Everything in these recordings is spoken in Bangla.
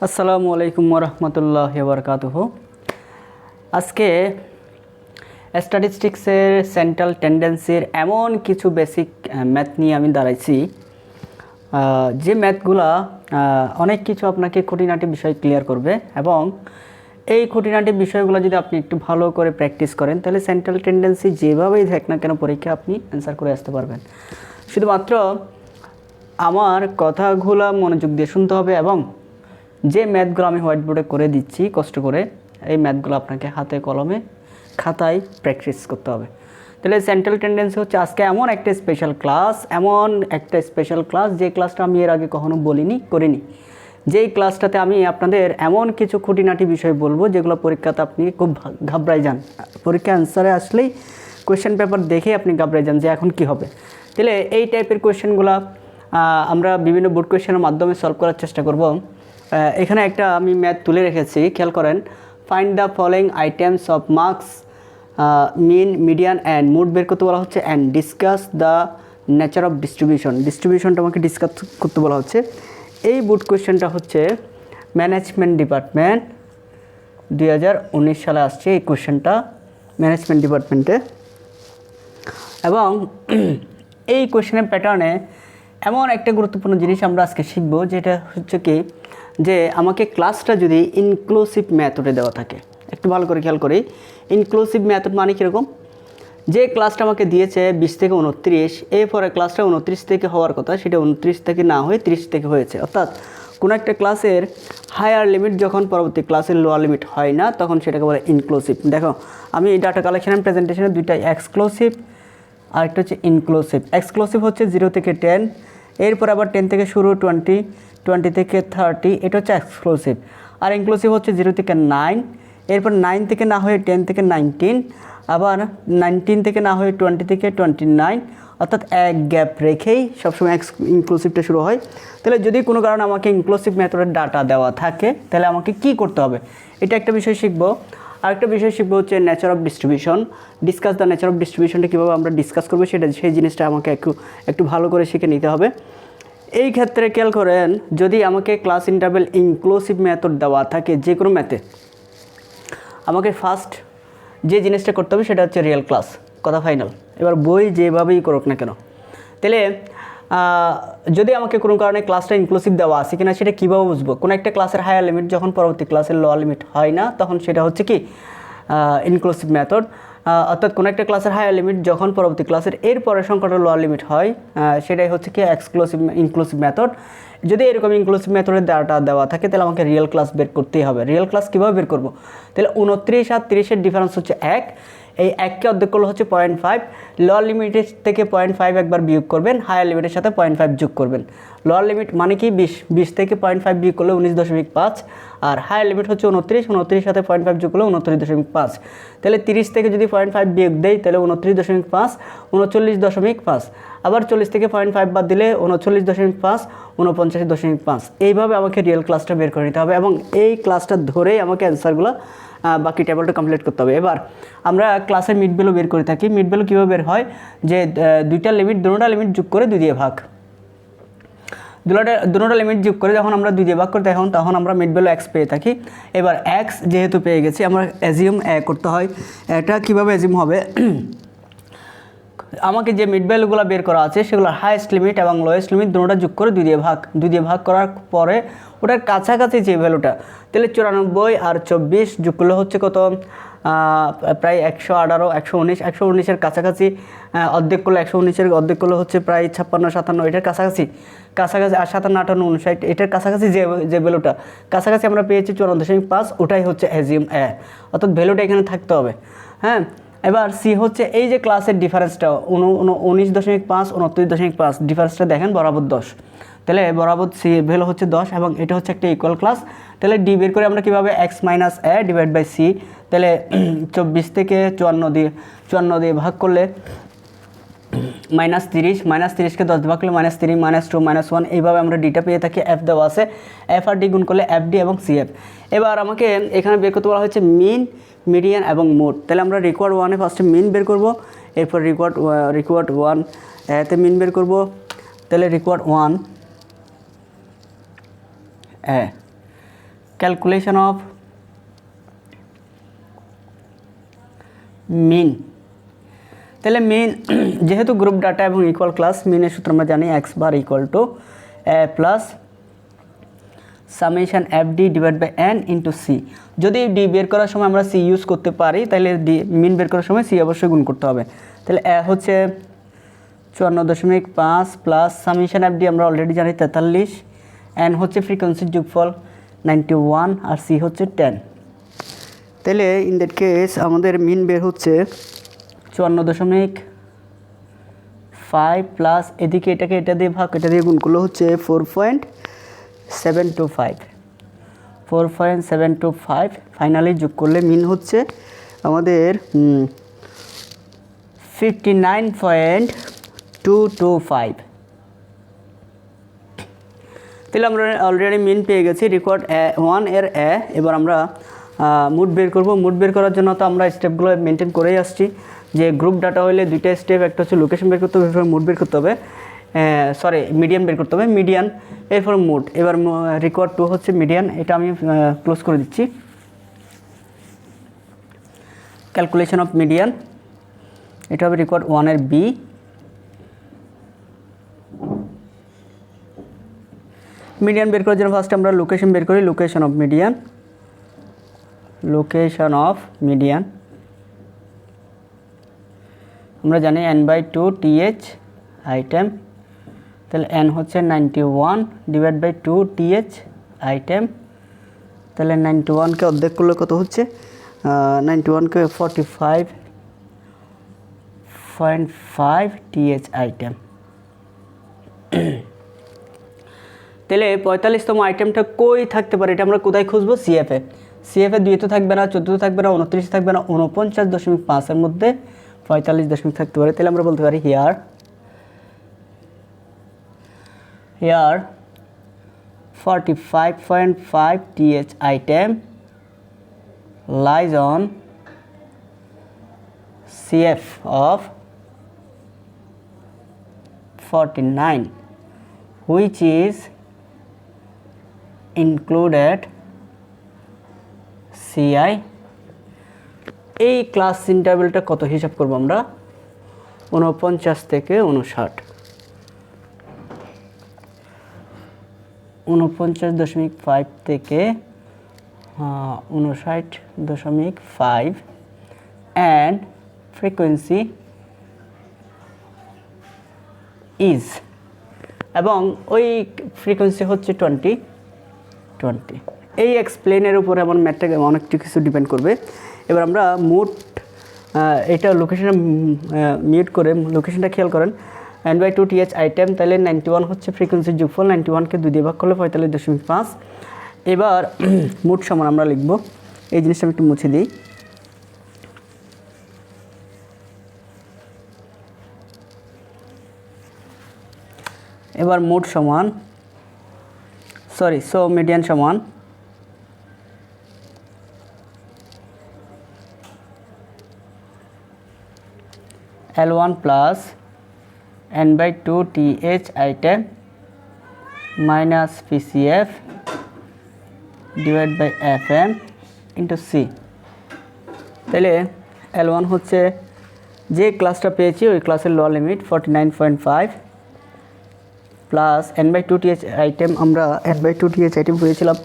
আসসালামু আলাইকুম ওরহমতুল্লাহি ওয়াবারাকাতুহু। আজকে স্ট্যাটিস্টিক্সের সেন্ট্রাল টেন্ডেন্সির এমন কিছু বেসিক ম্যাথ নিয়ে আমি দাঁড়াইছি, যে ম্যাথগুলা অনেক কিছু আপনাকে খুঁটিনাটি বিষয় ক্লিয়ার করবে এবং এই খুঁটিনাটি বিষয়গুলো যদি আপনি একটু ভালো করে প্র্যাকটিস করেন তাহলে সেন্ট্রাল টেন্ডেন্সি যেভাবেই থাক না কেন পরীক্ষা আপনি অ্যান্সার করে আসতে পারবেন। শুধুমাত্র আমার কথাগুলো মনোযোগ দিয়ে শুনতে হবে এবং যে ম্যাথগুলো আমি হোয়াইট বোর্ডে করে দিচ্ছি কষ্ট করে, এই ম্যাথগুলো আপনাকে হাতে কলমে খাতায় প্র্যাকটিস করতে হবে। তাহলে সেন্ট্রাল টেন্ডেন্সি হচ্ছে আজকে এমন একটা স্পেশাল ক্লাস যে ক্লাসটা আমি এর আগে কখনো করিনি। যেই ক্লাসটাতে আমি আপনাদের এমন কিছু খুঁটিনাটি বিষয় বলবো যেগুলো পরীক্ষাতে আপনি খুব ঘাবড়াই যান, পরীক্ষা অ্যান্সারে আসলেই কোয়েশ্চেন পেপার দেখে আপনি ঘাবড়াই যান যে এখন কি হবে। তাহলে এই টাইপের কোয়েশ্চেনগুলো আমরা বিভিন্ন বোর্ড কোয়েশ্চেনের মাধ্যমে সলভ করার চেষ্টা করব। এখানে একটা আমি ম্যাথ তুলে রেখেছি, খেয়াল করেন। Find the following items of marks, mean, median and mode বের করতে বলা হচ্ছে, and discuss the nature of ডিস্ট্রিবিউশনটা আমাকে ডিসকাস করতে বলা হচ্ছে। এই বোর্ড কোয়েশ্চেনটা হচ্ছে ম্যানেজমেন্ট ডিপার্টমেন্ট 2019 সালে আসছে এই কোয়েশ্চেনটা ম্যানেজমেন্ট ডিপার্টমেন্টে। এবং এই কোয়েশ্চেনের প্যাটার্নে এমন একটা গুরুত্বপূর্ণ জিনিস আমরা আজকে শিখব, যেটা হচ্ছে কি, যে আমাকে ক্লাসটা যদি ইনক্লুসিভ মেথডে দেওয়া থাকে, একটু ভালো করে খেয়াল করি। ইনক্লুসিভ মেথড মানে কীরকম, যে ক্লাসটা আমাকে দিয়েছে 20 থেকে 29, এরপরে ক্লাসটা 29 থেকে হওয়ার কথা সেটা 29 থেকে না হয়ে 30 থেকে হয়েছে। অর্থাৎ কোনো একটা ক্লাসের হায়ার লিমিট যখন পরবর্তী ক্লাসের লোয়ার লিমিট হয় না, তখন সেটাকে বলে ইনক্লুসিভ। দেখো, আমি ডাটা কালেকশন অ্যান্ড প্রেজেন্টেশনে দুইটা এক্সক্লুসিভ আর একটা হচ্ছে ইনক্লুসিভ। এক্সক্লুসিভ হচ্ছে 0 থেকে 10, এরপর আবার 10 থেকে শুরু, 20 থেকে 30, এটা হচ্ছে এক্সক্লুসিভ। আর ইনক্লুসিভ হচ্ছে 0 থেকে 9, এরপর 9 থেকে না হয়ে 10 থেকে 19, আবার 19 থেকে না হয়ে 20 থেকে 29, অর্থাৎ এক গ্যাপ রেখেই সবসময় ইনক্লুসিভটা শুরু হয়। তাহলে যদি কোনো কারণে আমাকে ইনক্লুসিভ মেথডের ডাটা দেওয়া থাকে তাহলে আমাকে কি করতে হবে, এটা একটা বিষয় শিখবো। আরেকটা বিষয় শিখবো হচ্ছে nature of distribution. Discuss the nature of ডিস্ট্রিবিউশনটা কীভাবে আমরা ডিসকাস করবো সেই জিনিসটা আমাকে একটু ভালো করে শিখে নিতে হবে। এই ক্ষেত্রে খেয়াল করেন, যদি আমাকে ক্লাস ইন্টারভেল ইনক্লুসিভ মেথড দেওয়া থাকে যে কোনো ম্যাথে, আমাকে ফার্স্ট যে জিনিসটা করতে হবে সেটা হচ্ছে রিয়েল ক্লাস, কথা ফাইনাল। এবার বই যেভাবেই করুক না কেন, তাহলে যদি আমাকে কোনো কারণে ক্লাসটা ইনক্লুসিভ দেওয়া আছে কিনা সেটা কীভাবে বুঝবো? কোনো একটা ক্লাসের হায়ার লিমিট যখন পরবর্তী ক্লাসের লোয়ার লিমিট হয় না, তখন সেটা হচ্ছে কি ইনক্লুসিভ মেথড। অর্থাৎ কোনো একটা ক্লাসের হায়ার লিমিট যখন পরবর্তী ক্লাসের এর পরের সংখ্যাটা লোয়ার লিমিট হয়, সেটাই হচ্ছে কি ইনক্লুসিভ মেথড। যদি এরকম ইনক্লুসিভ মেথডের ডাটা দেওয়া থাকে তাহলে আমাকে রিয়েল ক্লাস বের করতেই হবে। রিয়েল ক্লাস কীভাবে বের করবো? তাহলে 29 আর 30-এর ডিফারেন্স হচ্ছে 1, এই 1কে অর্ধেক করলে হচ্ছে 0.5, লোয়ার লিমিটের থেকে 0.5 একবার বিয়োগ করবেন, হায়ার লিমিটের সাথে 0.5 যোগ করবেন। লোয়ার লিমিট মানে কি 20 থেকে 0.5 বিয়োগ করলে 19.5, আর হায়ার লিমিট হচ্ছে 29 সাথে 0.5 যোগ করলে 29.5। তাহলে 30 থেকে যদি 0.5 বিয়োগ দেয় তাহলে 29.5, 39.5, আবার 40 থেকে 0.5 বাদ দিলে 39.5, 49.5। এইভাবে আমাকে রিয়েল ক্লাসটা বের করে নিতে হবে এবং এই ক্লাসটা ধরেই আমাকে অ্যান্সারগুলো বাকি টেবলটা কমপ্লিট করতে হবে। এবার আমরা ক্লাসের মিড ভ্যালু বের করে থাকি। মিড ভ্যালু কীভাবে বের হয়, যে দুটোটা লিমিট যোগ করে 2 দিয়ে ভাগ, দুটোটা লিমিট যোগ করে যখন আমরা 2 দিয়ে ভাগ করি তখন আমরা মিড ভ্যালু এক্স পেয়ে থাকি। এবার এক্স যেহেতু পেয়ে গেছি, আমরা অ্যাজিউম করতে হয়। এটা কীভাবে অ্যাজিউম হবে, আমাকে যে মিড ভ্যালুগুলো বের করা আছে সেগুলো হাইয়েস্ট লিমিট এবং লোয়েস্ট লিমিট দুটোটা যোগ করে 2 দিয়ে ভাগ করার পরে ওটার কাছাকাছি যে ভ্যালুটা, তাহলে 94 আর 24 যোগ করলে হচ্ছে কত, প্রায় 118, 119-এর কাছাকাছি। অর্ধেক করলে 119-এর অর্ধেক করলে হচ্ছে প্রায় 56-57, এটার কাছাকাছি। আর 57, 58, 59 এটার কাছাকাছি যে ভ্যালুটা কাছাকাছি আমরা পেয়েছি 54.5, ওটাই হচ্ছে অ্যাজিউম অর্থাৎ ভ্যালুটা এখানে থাকতে হবে। হ্যাঁ, এবার সি হচ্ছে এই যে ক্লাসের ডিফারেন্সটা 19.5, 29.5, ডিফারেন্সটা দেখেন বরাবর 10, তাহলে বরাবর সি ভ্যালু হচ্ছে 10 এবং এটা হচ্ছে একটা ইকুয়াল ক্লাস। তাহলে ডি বের করে আমরা কীভাবে, x minus A divide by C. তাহলে 24 থেকে 54 দিয়ে ভাগ করলে -30, -30কে 10 দিয়ে ভাগ করলে -3, -2, -1, এইভাবে আমরা ডিটা পেয়ে থাকি। এফ দেওয়া আছে, এফ আর ডি গুণ করলে এফ ডি এবং সি এফ। এবার আমাকে এখানে বের করতে বলা হচ্ছে মিন, মিডিয়ান এবং মোড। তাহলে আমরা রিকোয়ার্ড 1-এ ফার্স্টে মিন বের করব, এরপর রিকোয়ার্ড 1 এতে মিন বের করব। তাহলে রিকোয়ার্ড 1 ক্যালকুলেশন অফ মিন। তাহলে মিন যেহেতু গ্রুপ ডাটা এবং ইকুয়াল ক্লাস, মিনের সূত্র আমরা জানি X bar equal to A plus summation F D divide by N into C. যদি ডি বের করার সময় আমরা সি ইউজ করতে পারি তাহলে ডি মিন বের করার সময় সি অবশ্যই গুণ করতে হবে। তাহলে এ হচ্ছে 54.5 প্লাস সামেশন এফ ডি আমরা অলরেডি জানি 43, এন হচ্ছে ফ্রিকোয়েন্সির যোগফল 91 আর সি হচ্ছে 10। তাহলে ইন দ্যাট কেস আমাদের মিন বের হচ্ছে 54.5 প্লাস এদিকে এটাকে এটা দিয়ে ভাগ, এটা দিয়ে গুণ করলে হচ্ছে 4.725। ফাইনালি যোগ করলে মিন হচ্ছে আমাদের 59.225। তাহলে আমরা অলরেডি মিন পেয়ে গেছি। রেকর্ড 1 এর এবার আমরা মুড বের করব। মুড বের করার জন্য তো আমরা স্টেপগুলো মেনটেন করেই আসছি, যে গ্রুপ ডাটা হলে দুইটা স্টেপ, একটা হচ্ছে লোকেশন বের করতে হবে, এরপর মুড বের করতে হবে, মিডিয়ান বের করতে হবে, মিডিয়ান এরপর মুড। এবার রেকর্ড 2 হচ্ছে মিডিয়ান, এটা আমি ক্লোজ করে দিচ্ছি। ক্যালকুলেশন অফ মিডিয়ান, এটা হবে রেকর্ড 1 এর বি। মিডিয়ান বের করার জন্য ফার্স্ট আমরা লোকেশন বের করি। Location of median, location of median আমরা জানি n/2 th আইটেম। তাহলে n হচ্ছে 91 ডিভাইড বাই 2 th আইটেম। তাহলে 91কে অর্ধেক করলে কত হচ্ছে? 91কে 45.5 th আইটেম। তাহলে 45তম আইটেমটা কই থাকতে পারে, এটা আমরা কোথায় খুঁজবো? সিএফে। সিএফে 2 তো থাকবে না, 14 থাকবে না, 29 থাকবে না, 49.5 এর মধ্যে 45 থাকতে পারে। তাহলে আমরা বলতে পারি here 45.5 th item lies on CF of 49, which is included CI। এই ক্লাস ইন্টারভেলটা কত হিসাব করব আমরা? 49 থেকে 59, 49.5 থেকে 59.5 and frequency is, এবং ওই ফ্রিকোয়েন্সি হচ্ছে 20। এই এক্সপ্লেনের উপরে আমার ম্যাথটা অনেক কিছু ডিপেন্ড করবে। এবার আমরা মুড, এটা লোকেশনটা মিউট করে লোকেশনটা খেয়াল করেন। n/2 th আইটেম, তাহলে 91 হচ্ছে ফ্রিকোয়েন্সির যোগফল, 91কে 2 দিয়ে ভাগ করলে 45.5। এবার মুড সমান আমরা লিখব, এই জিনিসটা আমি একটু মুছে দিই। এবার মুড সমান মিডিয়ান সমান L1 plus n/2 th item minus PCF divided by FM into C। তাহলে L1 হচ্ছে যে ক্লাসটা পেয়েছি ওই ক্লাসের lower limit 49.5 plus n/2 th item, আমরা n/2 th আইটেম পেয়েছিলাম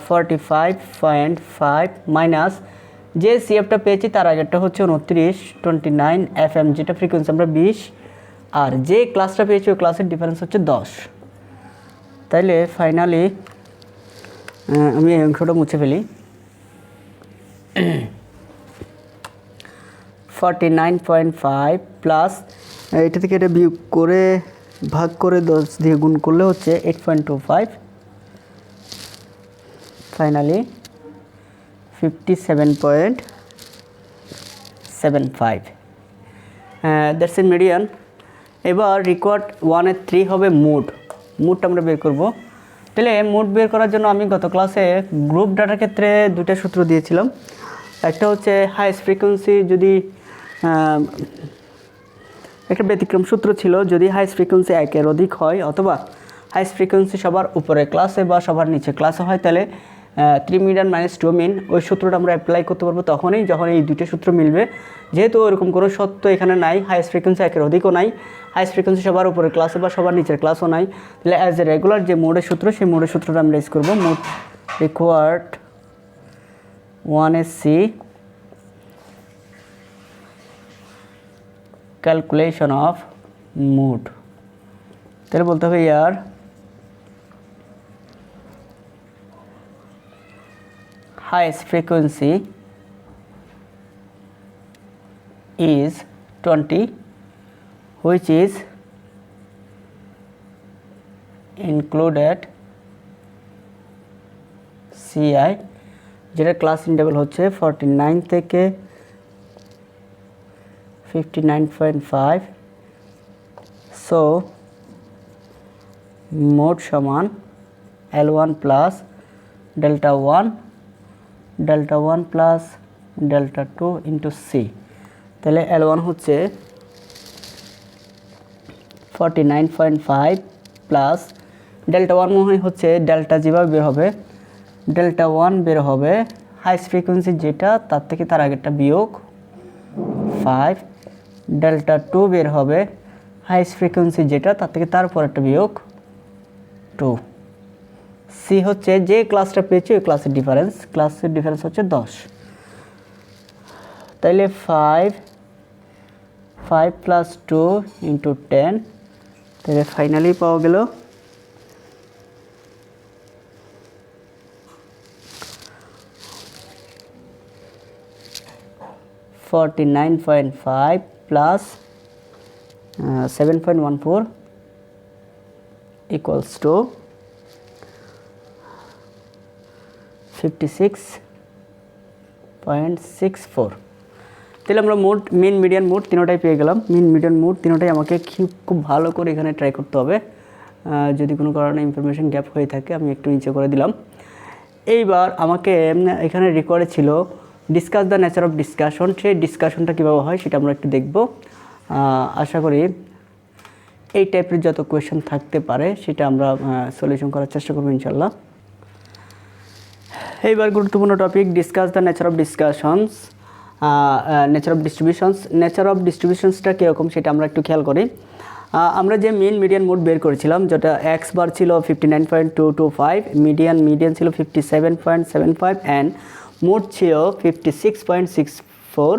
45.5 মাইনাস যে সিএফটা পেয়েছি তার আগেরটা হচ্ছে 29 FM, যেটা ফ্রিকোয়েন্সি আমরা 20, আর যে ক্লাসটা পেয়েছি ওই ক্লাসের ডিফারেন্স হচ্ছে 10। তাইলে ফাইনালি আমি এই অংশটা মুছে ফেলি। 49.5 প্লাস এটা থেকে এটা বিয়োগ করে ভাগ করে 10 দিয়ে গুণ করলে হচ্ছে 8.25। ফাইনালি 57.75। That's a median. এবার রিকোয়ার্ড 1 এর 3 হবে মুডটা আমরা বের করব। তাহলে মুড বের করার জন্য আমি গত ক্লাসে গ্রুপ ডাটার ক্ষেত্রে দুটো সূত্র দিয়েছিলাম। একটা হচ্ছে হাইয়েস্ট ফ্রিকোয়েন্সি, যদি একটা ব্যতিক্রম সূত্র ছিল, যদি হাইয়েস্ট ফ্রিকোয়েন্সি 1 এর অধিক হয় অথবা হাইয়েস্ট ফ্রিকোয়েন্সি সবার উপরে ক্লাসে বা সবার নিচে ক্লাসে হয়, তাহলে 3 মিডিয়ান মাইনাস 2 মিন, ওই সূত্রটা আমরা অ্যাপ্লাই করতে পারবো তখনই যখন এই দুইটা সূত্র মিলবে। যেহেতু ওরকম কোনো সত্য এখানে নাই, হাইয়েস্ট ফ্রিকোয়েন্সি একের অধিকও নাই, হাইয়েস্ট ফ্রিকোয়েন্সি সবার উপরের ক্লাসে বা সবার নিচের ক্লাসও নাই, তাহলে অ্যাজ এ রেগুলার যে মোডের সূত্র, সেই মোডের সূত্রটা আমরা ইউজ করবো। Mode required 1SC calculation of mode, তাহলে বলতে হবে ইয়ার highest frequency is 20, which is included CI, যেটা ক্লাস ইন্টারভ্যাল হচ্ছে 49 থেকে 59.5। সো মোড সমান L1 plus delta 1 delta 1 plus delta 2 into C, তাহলে L1 হচ্ছে 49.5 প্লাস ডেল্টা 1 মনে হচ্ছে ডেল্টা যেভাবে বের হবে, ডেল্টা 1 বের হবে হাইস্ট ফ্রিকোয়েন্সি যেটা তার থেকে তার আগেরটা বিয়োগ 5, ডেল্টা 2 বের হবে হাইস্ট ফ্রিকোয়েন্সি যেটা তার থেকে তারপরেরটা বিয়োগ 2, সি হচ্ছে যে ক্লাসটা পেয়েছি ওই ক্লাসের ডিফারেন্স, ক্লাসের ডিফারেন্স হচ্ছে 10, তাইলে 5 প্লাস 2 ইন্টু 10, তাহলে ফাইনালি পাওয়া গেল 49.5 প্লাস 7.14 equals to 56.64। তাহলে আমরা মোড, মিন, মিডিয়ান, মোড তিনোটাই পেয়ে গেলাম। মিন, মিডিয়ান, মোড তিনোটাই আমাকে খুব ভালো করে এখানে ট্রাই করতে হবে। যদি কোনো কারণে ইনফরমেশন গ্যাপ হয়ে থাকে আমি একটু নিচে করে দিলাম। এইবার আমাকে এখানে রেকর্ডে ছিল discuss the nature of discussion, সেই ডিসকাশনটা কীভাবে হয় সেটা আমরা একটু দেখব। আশা করি এই টাইপের যত কোয়েশ্চেন থাকতে পারে সেটা আমরা সলিউশন করার চেষ্টা করবো ইনশাল্লাহ। এইবার গুরুত্বপূর্ণ topic, discuss the nature of discussions, nature of distributions. Nature of ডিস্ট্রিবিউশনসটা কীরকম সেটা আমরা একটু খেয়াল করি। আমরা যে মিন, মিডিয়ান, মোড বের করেছিলাম, যেটা এক্স বার ছিল 59.225, মিডিয়ান ছিল 57.75 অ্যান্ড মোড ছিল 56.64।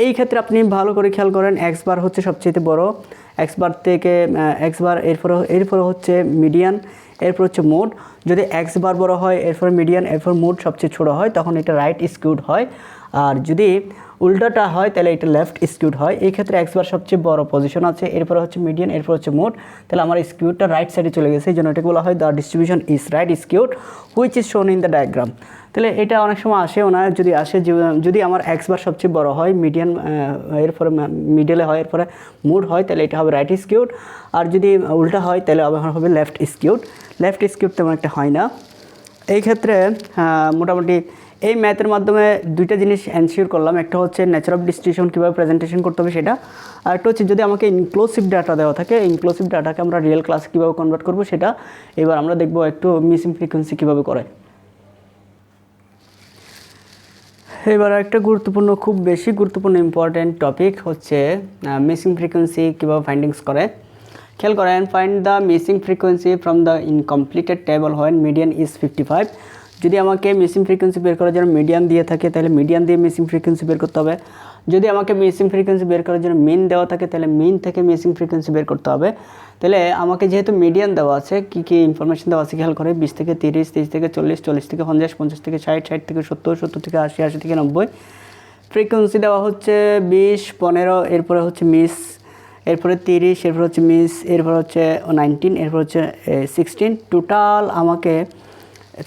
এই ক্ষেত্রে আপনি ভালো করে খেয়াল করেন, এক্স বার হচ্ছে সবচেয়ে বড়, এক্স বার থেকে এক্স বার, এরপরে হচ্ছে মিডিয়ান, এরপর হচ্ছে মোড। যদি এক্স বার বড় হয়, এরপর মিডিয়ান, এরপর মোড সবচেয়ে ছোটো হয়, তখন এটা রাইট স্কিউড হয়। আর যদি উল্টাটা হয় তাহলে এটা লেফট স্কিউড হয়। এই ক্ষেত্রে এক্স বার সবচেয়ে বড় পজিশন আছে, এরপর হচ্ছে মিডিয়ান, এরপর হচ্ছে মোড, তাহলে আমার স্কিউডটা রাইট সাইডে চলে গেছে, এই জন্য এটাকে বলা হয় the distribution is right skewed which is শোন ইন দ্য ডায়াগ্রাম। তাহলে এটা অনেক সময় আসেও না, যদি আসে, যদি আমার এক্স বার সবচেয়ে বড় হয়, মিডিয়ান এরপরে মিডলে হয়, এরপরে মোড হয়, তাহলে এটা হবে রাইট স্কিউড। আর যদি উল্টা হয় তাহলে আবার হবে লেফট স্কিউড। লেফট স্কিউড তেমন একটা হয় না। এই ক্ষেত্রে মোটামুটি এই ম্যাথের মাধ্যমে দুইটা জিনিস এনশিওর করলাম, একটা হচ্ছে নেচার অফ ডিস্ট্রিবিউশন কীভাবে প্রেজেন্টেশন করতে হবে সেটা, আর একটা হচ্ছে যদি আমাকে ইনক্লুসিভ ডাটা দেওয়া থাকে, ইনক্লুসিভ ডাটাকে আমরা রিয়েল ক্লাস কীভাবে কনভার্ট করবো সেটা। এবার আমরা দেখবো একটু মিসিং ফ্রিকোয়েন্সি কীভাবে করে। এবার একটা গুরুত্বপূর্ণ, খুব বেশি গুরুত্বপূর্ণ ইম্পর্ট্যান্ট টপিক হচ্ছে মিসিং ফ্রিকোয়েন্সি কীভাবে ফাইন্ডিংস করে। খেয়াল করেন, find the missing frequency from the incompleted table when median is 55। যদি আমাকে মিসিং ফ্রিকোয়েন্সি বের করার জন্য মিডিয়ান দিয়ে থাকে তাহলে মিডিয়ান দিয়ে মিসিং ফ্রিকোয়েন্সি বের করতে হবে। যদি আমাকে মিসিং ফ্রিকোয়েন্সি বের করার জন্য মিন দেওয়া থাকে তাহলে মিন থেকে মিসিং ফ্রিকোয়েন্সি বের করতে হবে। তাহলে আমাকে যেহেতু মিডিয়ান দেওয়া আছে, কী কী ইনফরমেশন দেওয়া আছে খেয়াল করে, 20 থেকে 30, 30 থেকে 40, 40 থেকে 50, 50 থেকে 60, 60 থেকে 70, 70 থেকে 80, 80 থেকে 90। ফ্রিকোয়েন্সি দেওয়া হচ্ছে 20, 15, এরপরে হচ্ছে মিস, এরপরে 30, এরপর হচ্ছে মিস, এরপর হচ্ছে 19, এরপর হচ্ছে 16। টোটাল আমাকে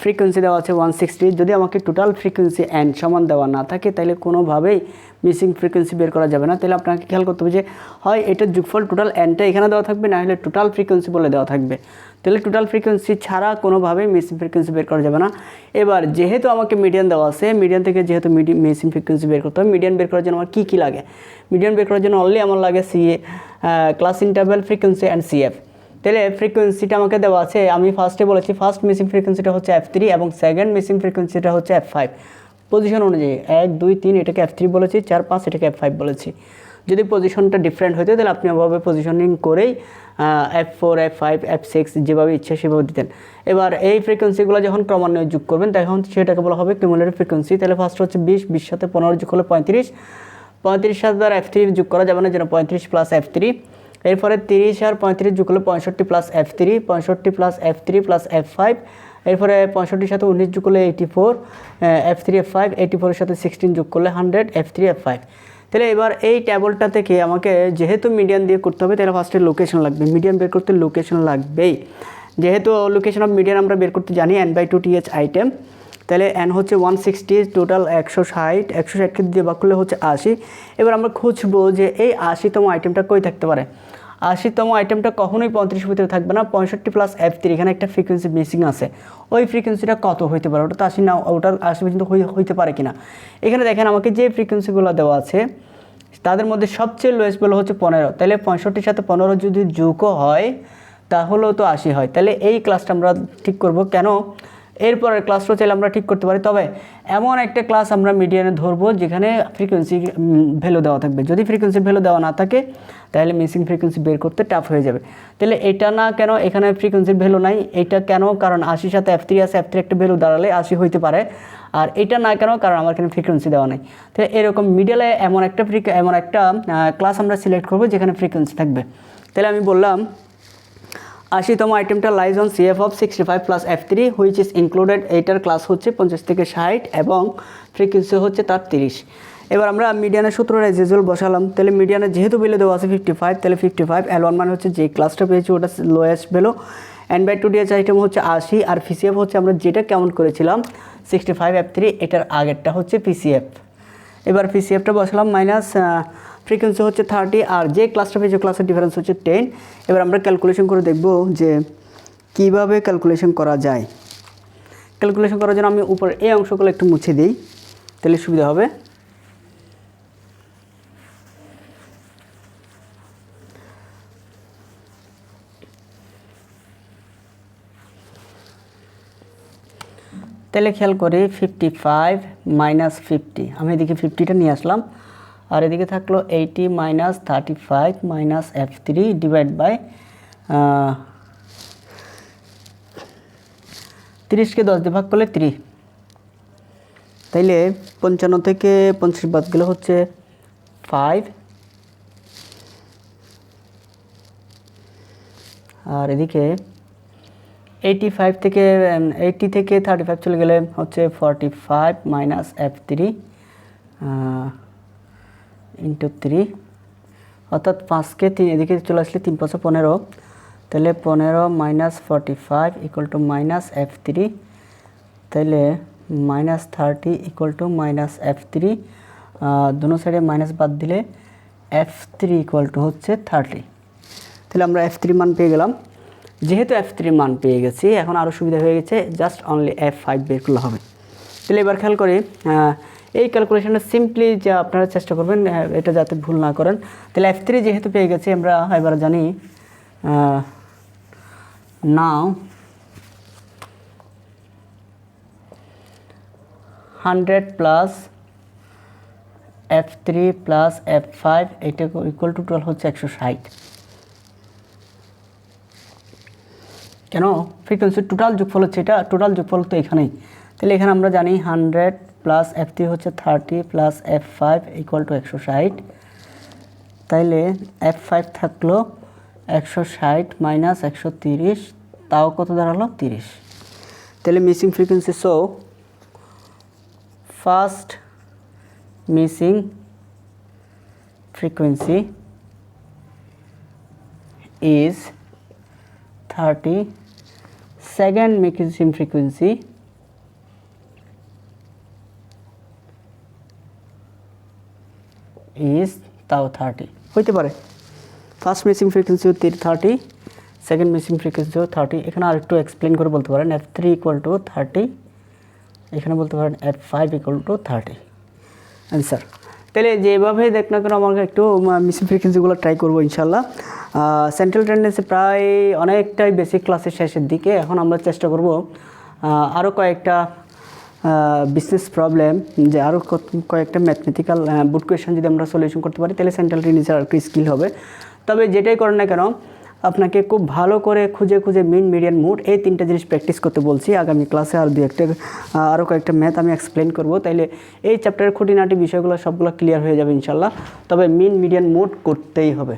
ফ্রিকোয়েন্সি দেওয়া আছে 160। যদি আমাকে টোটাল ফ্রিকোয়েন্সি অ্যান্ড সমান দেওয়া না থাকে তাহলে কোনোভাবেই মিসিং ফ্রিকোয়েন্সি বের করা যাবে না। তাহলে আপনাকে খেয়াল করতে হবে যে হয় এটার যোগফল টোটাল অ্যান্ডটা এখানে দেওয়া থাকবে, না হলে টোটাল ফ্রিকোয়েন্সি বলে দেওয়া থাকবে। তাহলে টোটাল ফ্রিকোয়েন্সি ছাড়া কোনোভাবেই মিসিং ফ্রিকোয়েন্সি বের করা যাবে না। এবার যেহেতু আমাকে মিডিয়ান দেওয়া আছে, মিডিয়ান থেকে যেহেতু মিসিং ফ্রিকোয়েন্সি বের করতে হবে, মিডিয়ান বের করার জন্য আমার কী লাগে, মিডিয়ান বের করার জন্য অনলি আমার লাগে class interval frequency and CF. তাহলে ফ্রিকোয়েন্সিটা আমাকে দেওয়া আছে, আমি ফার্স্টে বলেছি ফার্স্ট মিসিং ফ্রিকোয়েন্সিটা হচ্ছে F3 এবং সেকেন্ড মিসিং ফ্রিকোয়েন্সিটা হচ্ছে F5। পজিশন অনুযায়ী 1 2 3 এটাকে F3 বলেছি, 4 5 এটাকে F5 বলেছি। যদি পজিশনটা ডিফারেন্ট হতো তাহলে আপনি ওভাবে পজিশনিং করেই F4 F5 F6 যেভাবে ইচ্ছা সেভাবে দিতেন। এবার এই ফ্রিকোয়েন্সিগুলো যখন ক্রমান্বয়ে যোগ করবেন তখন সেটাকে বলা হবে কিউমুলেটিভ ফ্রিকোয়েন্সি। তাহলে ফার্স্ট হচ্ছে 20, 20 সাথে 15 যোগ হলে 35, 35 সাথে আর F3 যোগ করা যাবে না, যেন 35 প্লাস F3। এরপরে 30 আর 35 যোগ হলে 65 plus F3, 65 plus F3 plus F5। এরপরে 65 সাথে 19 যোগ করলে 84, F3 F5, 84 এর সাথে 16 যোগ করলে 100, F3 F5। তাহলে এবার এই টেবলটা থেকে আমাকে যেহেতু মিডিয়ান দিয়ে করতে হবে তাহলে ফার্স্টে লোকেশন লাগবে, মিডিয়ান বের করতে লোকেশন লাগবেই। যেহেতু লোকেশন অফ মিডিয়ান আমরা বের করতে জানি n/2 th আইটেম, তাহলে n হচ্ছে 160, টোটাল 160, 160কে দিয়ে ভাগ করলে হচ্ছে 80। এবার আমরা খুঁজবো যে এই 80তম আইটেমটা কই থাকতে পারে। 80তম আইটেমটা কখনোই 35 ভিতরে থাকবে না। 65 প্লাস F3 এখানে একটা ফ্রিকোয়েন্সি মিসিং আছে, ওই ফ্রিকোয়েন্সিটা কত হইতে পারে, ওটা তো 80 না, ওটা 80 পর্যন্ত হইতে পারে কিনা। এখানে দেখেন আমাকে যে ফ্রিকোয়েন্সিগুলো দেওয়া আছে তাদের মধ্যে সবচেয়ে লোয়েস্ট ভ্যালু হচ্ছে 15, তাহলে 65 সাথে 15 যদি যোগও হয় তাহলেও তো 80 হয়। তাহলে এই ক্লাসটা আমরা ঠিক করব কেন, এরপরের ক্লাসটা চাইলে আমরা ঠিক করতে পারি, তবে এমন একটা ক্লাস আমরা মিডিয়ানে ধরবো যেখানে ফ্রিকোয়েন্সি ভ্যালু দেওয়া থাকবে। যদি ফ্রিকোয়েন্সি ভ্যালু দেওয়া না থাকে তাহলে মিসিং ফ্রিকোয়েন্সি বের করতে টাফ হয়ে যাবে। তাহলে এটা না কেন, এখানে ফ্রিকোয়েন্সির ভ্যালু নাই, এটা কেন, কারণ 80 সাথে F3 আছে, F3 একটা ভ্যালু দাঁড়ালে 80 হইতে পারে। আর এটা না কেন, কারণ আমার এখানে ফ্রিকোয়েন্সি দেওয়া নেই। তাহলে এরকম মিডলে এমন একটা ক্লাস আমরা সিলেক্ট করবো যেখানে ফ্রিকোয়েন্সি থাকবে। তাহলে আমি বললাম 80তম আইটেমটা lies on CF of 65 plus F3 which is included. এইটার ক্লাস হচ্ছে 50 থেকে 60 এবং ফ্রিকোয়েন্সি হচ্ছে তার 30। এবার আমরা মিডিয়ানের সূত্র অ্যাজ ইউজুয়াল বসালাম। তাহলে মিডিয়ানে যেহেতু ভ্যালু দেওয়া আছে 55, তাহলে 55 L1 মানে হচ্ছে যে ক্লাসটা পেয়েছি ওটা lowest value, n/2 th item হচ্ছে 80 আর PCF হচ্ছে আমরা যেটা কাউন্ট করেছিলাম 65 F3, এটার আগেরটা হচ্ছে PCF। এবার PCFটা বসালাম মাইনাস ফ্রিকোয়েন্সি হচ্ছে 30 আর যে ক্লাসটা পেয়েছে ক্লাসের ডিফারেন্স হচ্ছে 10। এবার আমরা ক্যালকুলেশন করে দেখব যে কিভাবে ক্যালকুলেশন করা যায়। ক্যালকুলেশন করার জন্য আমি উপরে এই অংশগুলো একটু মুছে দিই, তাহলে সুবিধা হবে। তাহলে খেয়াল করি 55 মাইনাস 50, আমি এদিকে 50টা নিয়ে আসলাম আর এদিকে থাকলো 80 minus 35 minus F3 divide by 30কে 10 দিয়ে ভাগ করলে 3। তাইলে 55 থেকে 50 বাদ গেলে হচ্ছে 5 আর এদিকে 80 থেকে 35 চলে গেলে হচ্ছে 45 মাইনাস F3 ইন্টু 3, অর্থাৎ 5কে এদিকে চলে আসলে 3 5 15, তাহলে 15 minus 45 equal to minus F3, তাহলে minus 30 equal to minus F3, দুনো সাইডে মাইনাস বাদ দিলে F3 ইকুয়াল টু হচ্ছে 30। তাহলে আমরা F3 মান পেয়ে গেলাম। যেহেতু F3 মান পেয়ে গেছি এখন আরও সুবিধা হয়ে গেছে, জাস্ট অনলি F5 বের করলে হবে। তাহলে এবার খেয়াল করি এই ক্যালকুলেশনটা সিম্পলি যে আপনারা চেষ্টা করবেন এটা যাতে ভুল না করেন। তাহলে F3 যেহেতু পেয়ে গেছি আমরা এবার জানি নাও 100 প্লাস F3 প্লাস F5 এটা ইকুয়াল টু টোটাল হচ্ছে 160। কেন, ফ্রিকোয়েন্সির টোটাল যোগফল হচ্ছে এটা, টোটাল যোগফল তো এখানেই। তাহলে এখানে আমরা জানি 100 প্লাস F3 হচ্ছে 30 প্লাস F5 ইকুয়াল টু 160। তাইলে F5 থাকলো 160 মাইনাস 130, তাও কত দাঁড়ালো 30। তাহলে missing frequency, so first missing frequency is 30, second missing frequency is তাও 30 হইতে পারে। First missing frequency 30, second missing frequency 30। এখানে আর একটু এক্সপ্লেন করে বলতে পারেন F3 ইকুয়াল টু 30, এখানে বলতে পারেন F5 ইকুয়াল টু 30 অ্যান্সার। তাহলে যেভাবেই দেখ না কেন আমাকে একটু মিসিং ফ্রিকোয়েন্সিগুলো ট্রাই করবো ইনশাল্লাহ। সেন্ট্রাল টেন্ডেন্সি প্রায় অনেকটাই বেসিক ক্লাসের শেষের দিকে। এখন আমরা চেষ্টা করব আরও কয়েকটা বিজনেস প্রবলেম, যে আরও কয়েকটা ম্যাথমেটিক্যাল বুট কোয়েশন যদি আমরা সলিউশন করতে পারি তাহলে সেন্ট্রাল টেন্ডেন্সির আর একটু স্কিল হবে। তবে যেটাই করেন না কেন আপনাকে খুব ভালো করে খুঁজে খুঁজে মিন মিডিয়ান মুড এই তিনটা জিনিস প্র্যাকটিস করতে বলছি। আগামী ক্লাসে আর আরও কয়েকটা ম্যাথ আমি এক্সপ্লেন করব, তাইলে এই চ্যাপ্টারের খুঁটিনাটি বিষয়গুলো সবগুলো ক্লিয়ার হয়ে যাবে ইনশাল্লাহ। তবে মিন মিডিয়ান মুড করতেই হবে।